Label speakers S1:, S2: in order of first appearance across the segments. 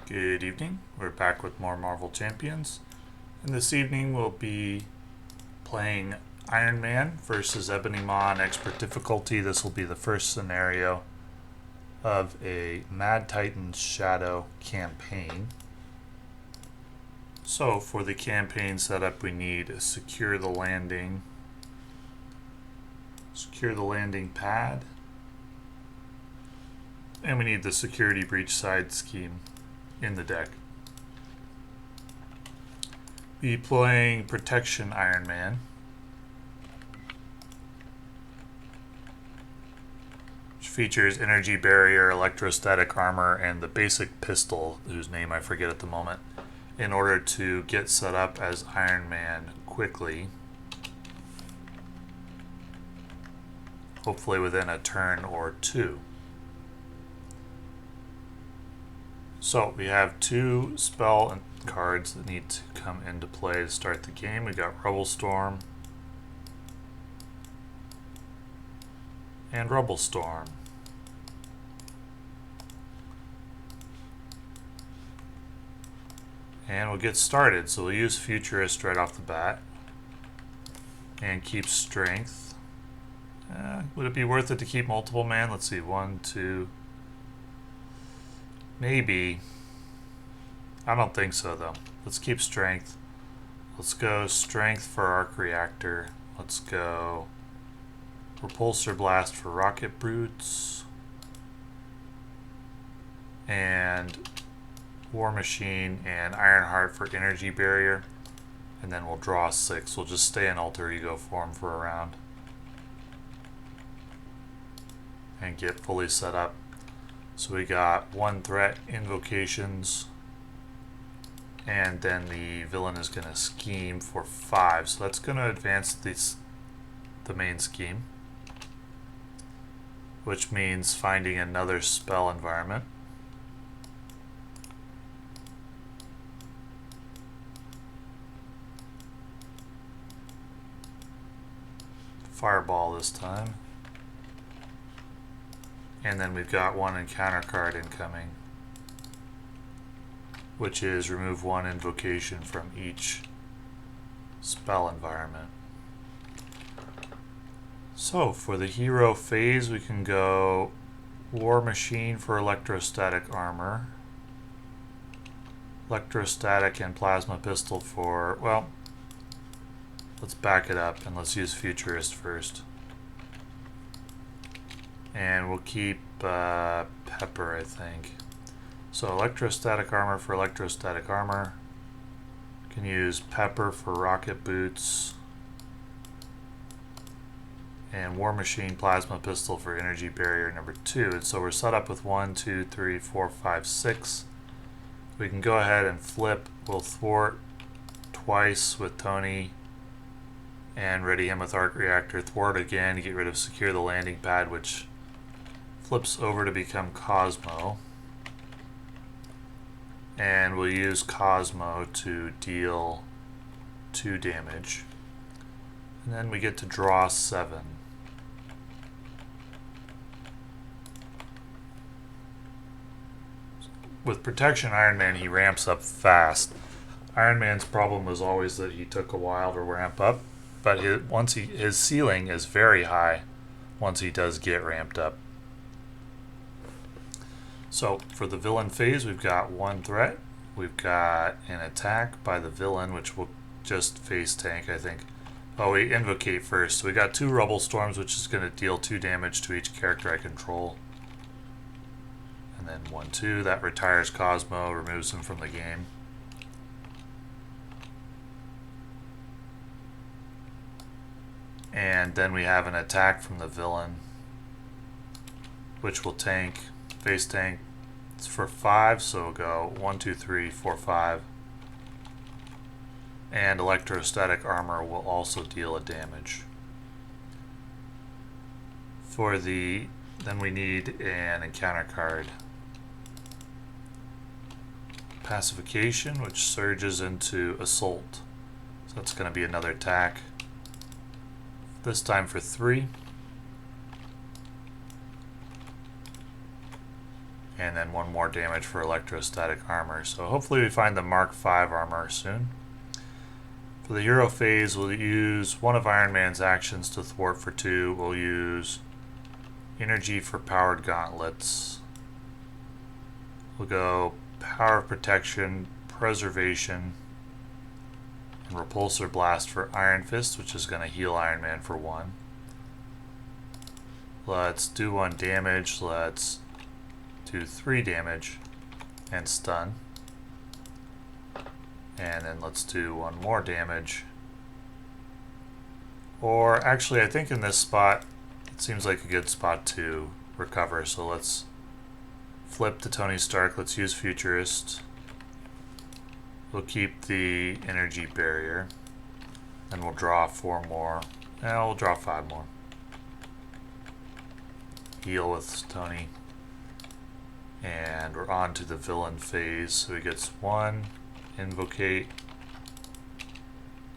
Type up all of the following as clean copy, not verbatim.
S1: Good evening. We're back with more Marvel Champions. And this evening we'll be playing Iron Man versus Ebony Maw on expert difficulty. This will be the first scenario of a Mad Titan's Shadow campaign. So for the campaign setup we need a secure the landing pad, and we need the security breach side scheme in the deck. Be playing Protection Iron Man, which features energy barrier, electrostatic armor, and the basic pistol, whose name I forget at the moment, in order to get set up as Iron Man quickly, hopefully within a turn or two. So we have two spell cards that need to come into play to start the game. We got Rubble Storm and Rubble Storm. And we'll get started. So we'll use Futurist right off the bat and keep Strength. Would it be worth it to keep multiple man? Let's see, 1, 2... Maybe. I don't think so though. Let's keep Strength. Let's go Strength for Arc Reactor. Let's go Repulsor Blast for Rocket Brutes. And War Machine and Ironheart for Energy Barrier. And then we'll draw 6. We'll just stay in Alter Ego form for a round. And get fully set up. So we got 1 threat, invocations, and then the villain is going to scheme for 5. So that's going to advance the main scheme, which means finding another spell environment. Fireball this time. And then we've got 1 encounter card incoming, which is remove 1 invocation from each spell environment. So for the hero phase, we can go War Machine for electrostatic armor, electrostatic and plasma pistol for, well, let's back it up and let's use Futurist first. And we'll keep Pepper, I think. So electrostatic armor for electrostatic armor. Can use Pepper for rocket boots. And War Machine plasma pistol for energy barrier number 2. And so we're set up with 1, 2, 3, 4, 5, 6. We can go ahead and flip. We'll thwart twice with Tony and ready him with Arc Reactor. Thwart again to get rid of secure the landing pad, which flips over to become Cosmo, and we'll use Cosmo to deal 2 damage, and then we get to draw 7. With Protection Iron Man, he ramps up fast. Iron Man's problem was always that he took a while to ramp up, but his ceiling is very high once he does get ramped up. So for the villain phase, we've got 1 threat. We've got an attack by the villain, which will just face tank, I think. Oh, we invocate first. So we got 2 Rubble Storms, which is going to deal 2 damage to each character I control. And then 1, 2, that retires Cosmo, removes him from the game. And then we have an attack from the villain, which will tank, face tank. It's for 5, so we'll go 1, 2, 3, 4, 5. And electrostatic armor will also deal a damage. Then we need an encounter card. Pacification, which surges into assault. So that's going to be another attack. This time for 3. and then 1 more damage for electrostatic armor. So hopefully we find the Mark V armor soon. For the hero phase, we'll use one of Iron Man's actions to thwart for 2. We'll use energy for powered gauntlets. We'll go power of protection, preservation, and repulsor blast for Iron Fist, which is going to heal Iron Man for 1. Let's do 1 damage. Let's do 3 damage and stun. And then let's do 1 more damage. Or actually, I think in this spot, it seems like a good spot to recover. So let's flip to Tony Stark. Let's use Futurist. We'll keep the energy barrier. And we'll draw 4 more. And we'll draw 5 more. Heal with Tony. And we're on to the villain phase. So he gets 1. Invocate,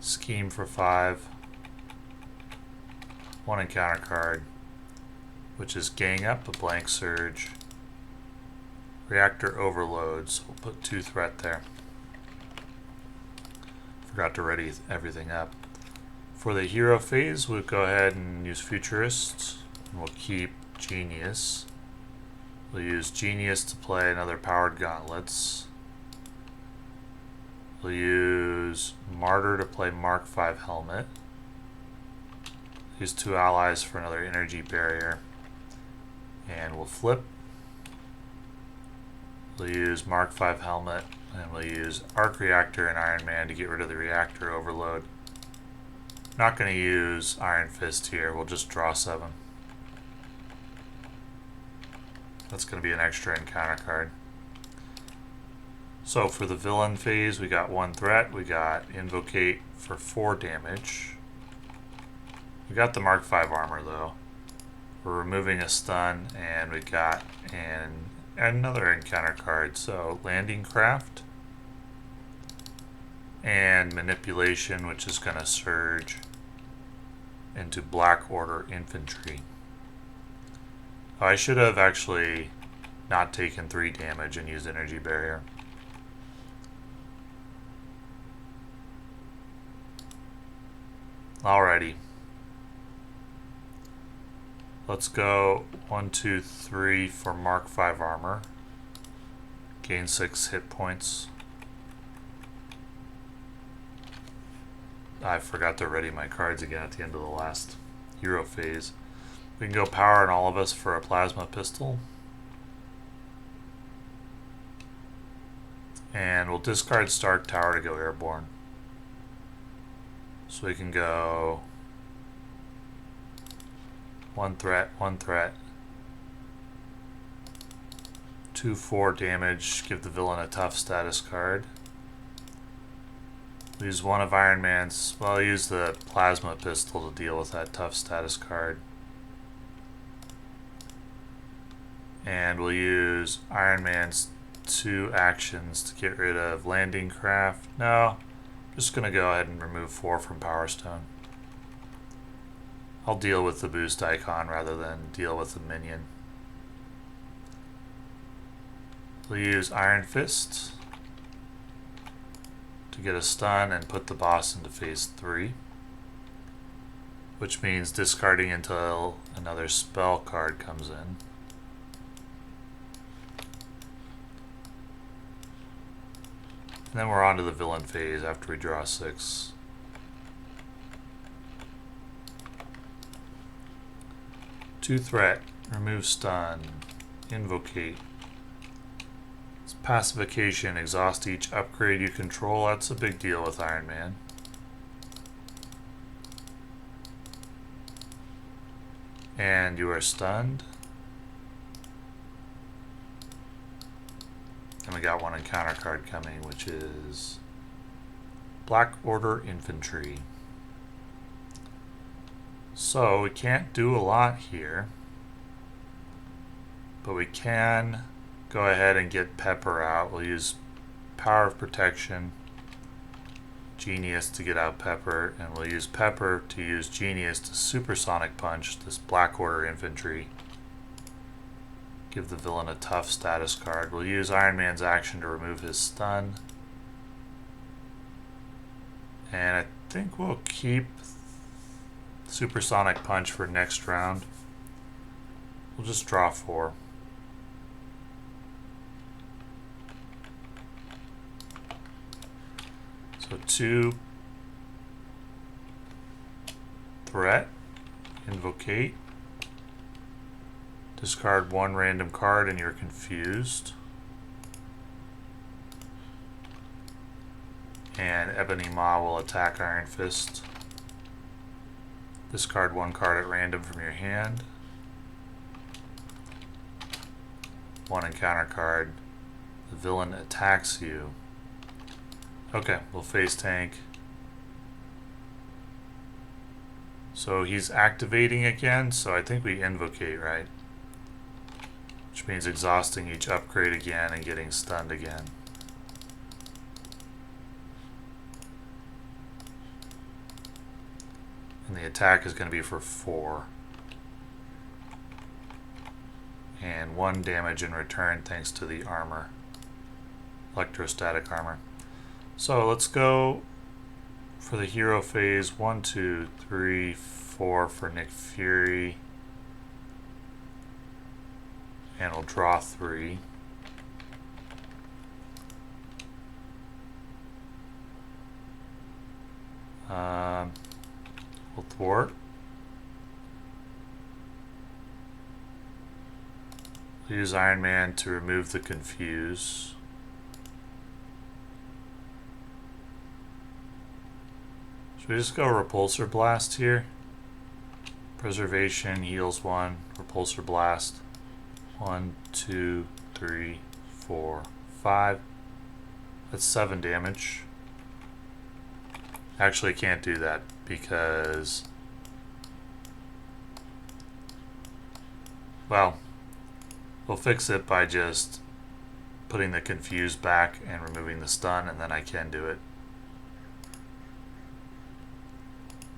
S1: Scheme for 5, 1 encounter card, which is Gang Up, a blank surge, Reactor Overload, so we'll put 2 threat there. Forgot to ready everything up. For the hero phase, we'll go ahead and use Futurist, and we'll keep Genius. We'll use Genius to play another Powered Gauntlets. We'll use Martyr to play Mark V Helmet. Use 2 allies for another energy barrier. And we'll flip. We'll use Mark V Helmet. And we'll use Arc Reactor and Iron Man to get rid of the Reactor Overload. Not going to use Iron Fist here. We'll just draw 7. That's going to be an extra encounter card. So for the villain phase, we got 1 threat. We got Invocate for 4 damage. We got the Mark V armor though. We're removing a stun, and we got another encounter card. So Landing Craft and Manipulation, which is going to surge into Black Order Infantry. Oh, I should have actually not taken 3 damage and used Energy Barrier. Alrighty. Let's go 1, 2, 3 for Mark V armor. Gain 6 hit points. I forgot to ready my cards again at the end of the last hero phase. We can go power on all of us for a plasma pistol. And we'll discard Stark Tower to go airborne. So we can go 1 threat, 1 threat. 2, 4 damage, give the villain a tough status card. Use 1 of Iron Man's, well, use the plasma pistol to deal with that tough status card. And we'll use Iron Man's 2 actions to get rid of Landing Craft. No. Just going to go ahead and remove 4 from Power Stone. I'll deal with the boost icon rather than deal with the minion. We'll use Iron Fist to get a stun and put the boss into phase 3. Which means discarding until another spell card comes in. And then we're on to the villain phase after we draw 6. Two threat, remove stun, invocate. It's pacification, exhaust each upgrade you control. That's a big deal with Iron Man. And you are stunned. And we got 1 encounter card coming, which is Black Order Infantry. So we can't do a lot here, but we can go ahead and get Pepper out. We'll use Power of Protection, Genius to get out Pepper, and we'll use Pepper to use Genius to Supersonic Punch this Black Order Infantry. Give the villain a tough status card. We'll use Iron Man's action to remove his stun. And I think we'll keep Supersonic Punch for next round. We'll just draw 4. So 2 threat, invocate, discard 1 random card and you're confused. And Ebony Maw will attack Iron Fist. Discard 1 card at random from your hand. 1 encounter card. The villain attacks you. Okay, we'll face tank. So he's activating again, so I think we invocate, right? Which means exhausting each upgrade again and getting stunned again. And the attack is going to be for 4. And 1 damage in return thanks to the armor. Electrostatic armor. So let's go for the hero phase. 1, 2, 3, 4 for Nick Fury. And we'll draw 3. We'll thwart. We'll use Iron Man to remove the confuse. Should we just go Repulsor Blast here? Preservation heals 1, Repulsor Blast. 1, 2, 3, 4, 5. That's 7 damage. Actually, can't do that because, well, we'll fix it by just putting the confuse back and removing the stun, and then I can do it.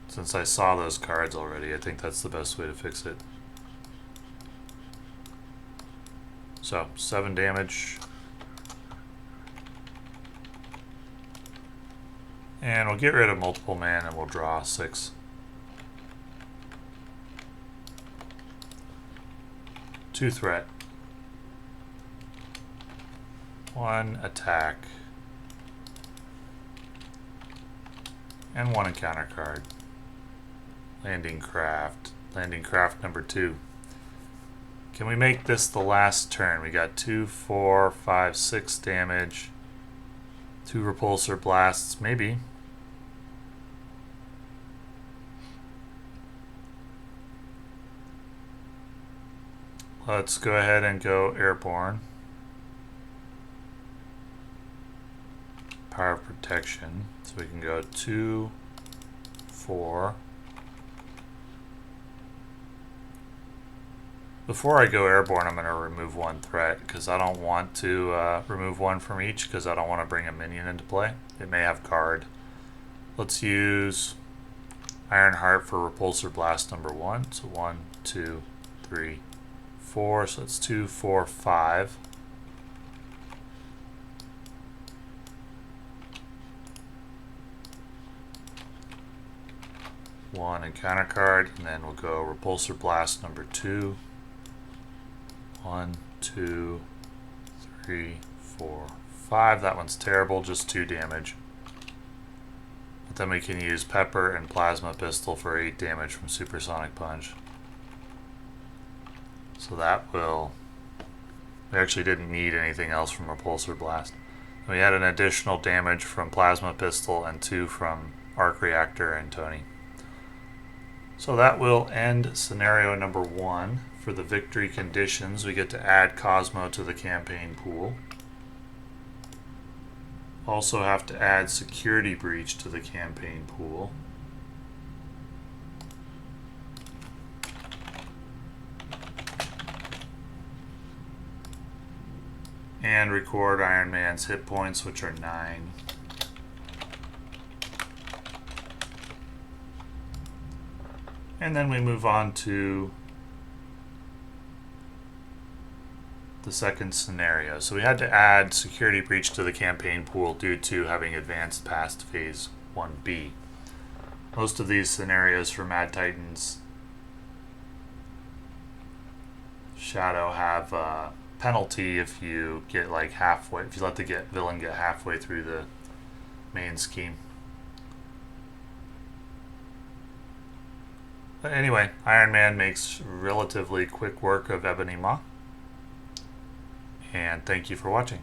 S1: Since I saw those cards already, I think that's the best way to fix it. So, 7 damage. And we'll get rid of multiple man and we'll draw 6. 2 threat. 1 attack. And 1 encounter card. Landing craft. Landing craft number 2. Can we make this the last turn? We got 2, 4, 5, 6 damage. 2 repulsor blasts, maybe. Let's go ahead and go airborne. Power of protection. So we can go 2, 4. Before I go airborne, I'm going to remove 1 threat because I don't want to remove 1 from each because I don't want to bring a minion into play. It may have guard. Let's use Ironheart for repulsor blast number 1. So 1, 2, 3, 4. So it's 2, 4, 5. One encounter card, and then we'll go repulsor blast number 2. 1, 2, 3, 4, 5. That one's terrible, just 2 damage. But then we can use Pepper and Plasma Pistol for 8 damage from Supersonic Punch. So that will... We actually didn't need anything else from Repulsor Blast. We had an additional damage from Plasma Pistol and 2 from Arc Reactor and Tony. So that will end scenario number 1. For the victory conditions, we get to add Cosmo to the campaign pool. Also have to add Security Breach to the campaign pool. And record Iron Man's hit points, which are 9. And then we move on to the second scenario. So we had to add security breach to the campaign pool due to having advanced past phase 1B. Most of these scenarios for Mad Titans Shadow have a penalty if you get like halfway, if you let the villain get halfway through the main scheme. But anyway, Iron Man makes relatively quick work of Ebony Maw. And thank you for watching.